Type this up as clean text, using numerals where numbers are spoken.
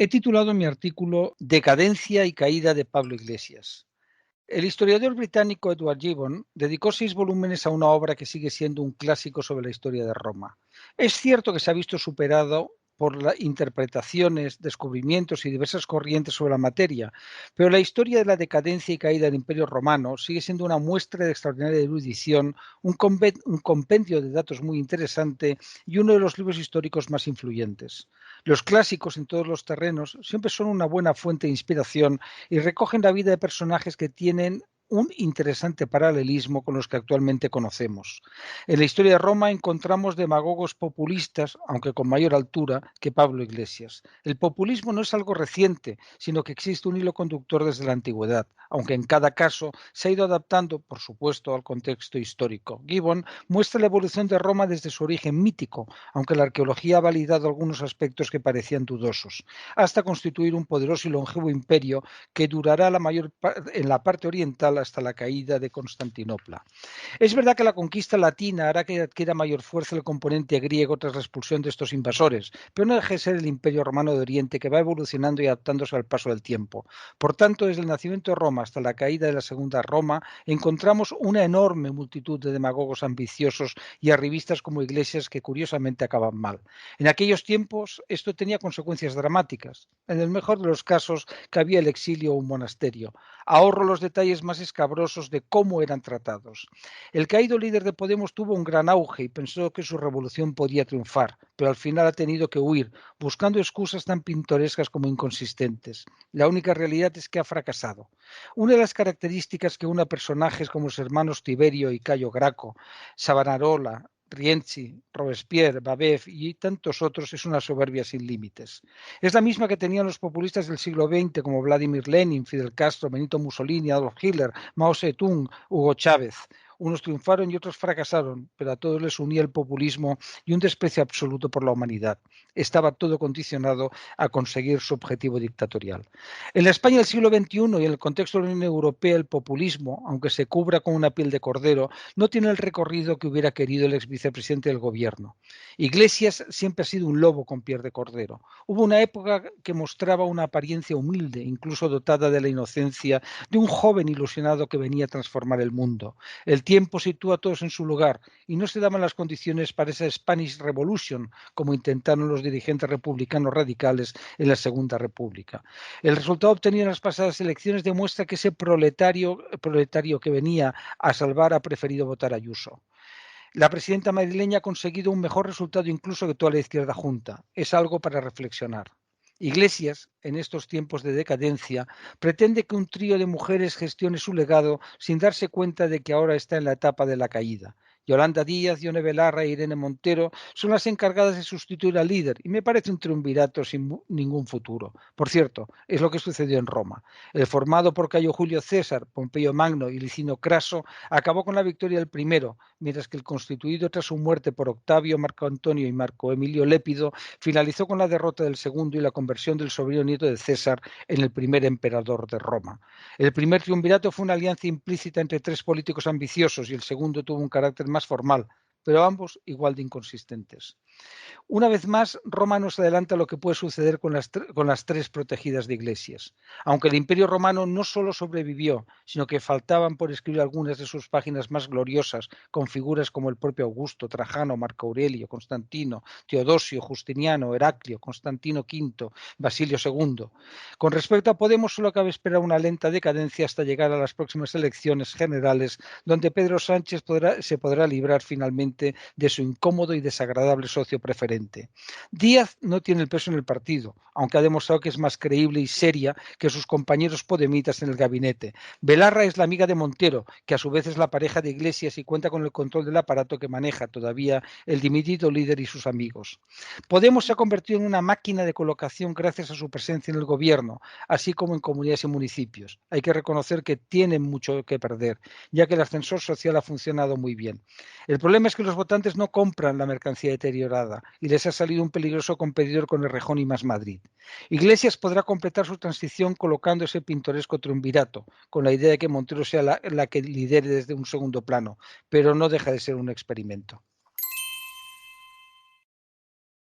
He titulado mi artículo Decadencia y caída de Pablo Iglesias. El historiador británico Edward Gibbon dedicó 6 volúmenes a una obra que sigue siendo un clásico sobre la historia de Roma. Es cierto que se ha visto superado por las interpretaciones, descubrimientos y diversas corrientes sobre la materia, pero la historia de la decadencia y caída del Imperio Romano sigue siendo una muestra de extraordinaria erudición, un compendio de datos muy interesante y uno de los libros históricos más influyentes. Los clásicos en todos los terrenos siempre son una buena fuente de inspiración y recogen la vida de personajes que tienen un interesante paralelismo con los que actualmente conocemos. En la historia de Roma encontramos demagogos populistas, aunque con mayor altura, que Pablo Iglesias. El populismo no es algo reciente, sino que existe un hilo conductor desde la antigüedad, aunque en cada caso se ha ido adaptando, por supuesto, al contexto histórico. Gibbon muestra la evolución de Roma desde su origen mítico, aunque la arqueología ha validado algunos aspectos que parecían dudosos, hasta constituir un poderoso y longevo imperio que durará en la parte oriental hasta la caída de Constantinopla. Es verdad que la conquista latina hará que adquiera mayor fuerza el componente griego tras la expulsión de estos invasores, pero no deja de ser el Imperio Romano de Oriente que va evolucionando y adaptándose al paso del tiempo. Por tanto, desde el nacimiento de Roma hasta la caída de la Segunda Roma, encontramos una enorme multitud de demagogos ambiciosos y arribistas como Iglesias que curiosamente acaban mal. En aquellos tiempos esto tenía consecuencias dramáticas. En el mejor de los casos, cabía el exilio o un monasterio. Ahorro los detalles más escabrosos de cómo eran tratados. El caído líder de Podemos tuvo un gran auge y pensó que su revolución podía triunfar, pero al final ha tenido que huir, buscando excusas tan pintorescas como inconsistentes. La única realidad es que ha fracasado. Una de las características que une a personajes como los hermanos Tiberio y Cayo Graco, Savonarola, Rienzi, Robespierre, Babeuf y tantos otros es una soberbia sin límites. Es la misma que tenían los populistas del siglo XX como Vladimir Lenin, Fidel Castro, Benito Mussolini, Adolf Hitler, Mao Zedong, Hugo Chávez. Unos triunfaron y otros fracasaron, pero a todos les unía el populismo y un desprecio absoluto por la humanidad. Estaba todo condicionado a conseguir su objetivo dictatorial. En la España del siglo XXI y en el contexto de la Unión Europea, el populismo, aunque se cubra con una piel de cordero, no tiene el recorrido que hubiera querido el ex vicepresidente del gobierno. Iglesias siempre ha sido un lobo con piel de cordero. Hubo una época que mostraba una apariencia humilde, incluso dotada de la inocencia de un joven ilusionado que venía a transformar el mundo. El tiempo sitúa a todos en su lugar y no se daban las condiciones para esa Spanish Revolution, como intentaron los dirigentes republicanos radicales en la Segunda República. El resultado obtenido en las pasadas elecciones demuestra que ese proletario que venía a salvar ha preferido votar a Ayuso. La presidenta madrileña ha conseguido un mejor resultado incluso que toda la izquierda junta. Es algo para reflexionar. Iglesias, en estos tiempos de decadencia, pretende que un trío de mujeres gestione su legado sin darse cuenta de que ahora está en la etapa de la caída. Yolanda Díaz, Yone Belarra e Irene Montero son las encargadas de sustituir al líder y me parece un triunvirato sin ningún futuro. Por cierto, es lo que sucedió en Roma. El formado por Cayo Julio César, Pompeyo Magno y Licinio Craso acabó con la victoria del primero, mientras que el constituido tras su muerte por Octavio, Marco Antonio y Marco Emilio Lépido finalizó con la derrota del segundo y la conversión del sobrino nieto de César en el primer emperador de Roma. El primer triunvirato fue una alianza implícita entre 3 políticos ambiciosos y el segundo tuvo un carácter más formal, pero ambos igual de inconsistentes. Una vez más, Roma nos adelanta lo que puede suceder con las 3 protegidas de Iglesias. Aunque el Imperio Romano no solo sobrevivió, sino que faltaban por escribir algunas de sus páginas más gloriosas, con figuras como el propio Augusto, Trajano, Marco Aurelio, Constantino, Teodosio, Justiniano, Heraclio, Constantino V, Basilio II. Con respecto a Podemos, solo cabe esperar una lenta decadencia hasta llegar a las próximas elecciones generales, donde Pedro Sánchez se podrá librar finalmente de su incómodo y desagradable socio preferente. Díaz no tiene el peso en el partido, aunque ha demostrado que es más creíble y seria que sus compañeros podemitas en el gabinete. Belarra es la amiga de Montero, que a su vez es la pareja de Iglesias y cuenta con el control del aparato que maneja todavía el dimitido líder y sus amigos. Podemos se ha convertido en una máquina de colocación gracias a su presencia en el gobierno, así como en comunidades y municipios. Hay que reconocer que tienen mucho que perder, ya que el ascensor social ha funcionado muy bien. El problema es que los votantes no compran la mercancía deteriorada y les ha salido un peligroso competidor con Errejón y Más Madrid. Iglesias podrá completar su transición colocando ese pintoresco triunvirato, con la idea de que Montero sea la que lidere desde un segundo plano, pero no deja de ser un experimento.